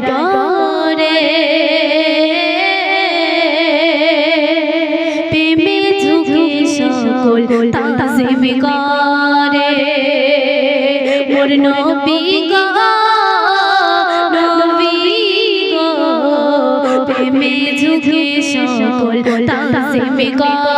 পরে প্রেমে ঝুঁকে সকল তাজিম করে মোর নবী গো প্রেমে ঝুঁকে সকল তাজিম করে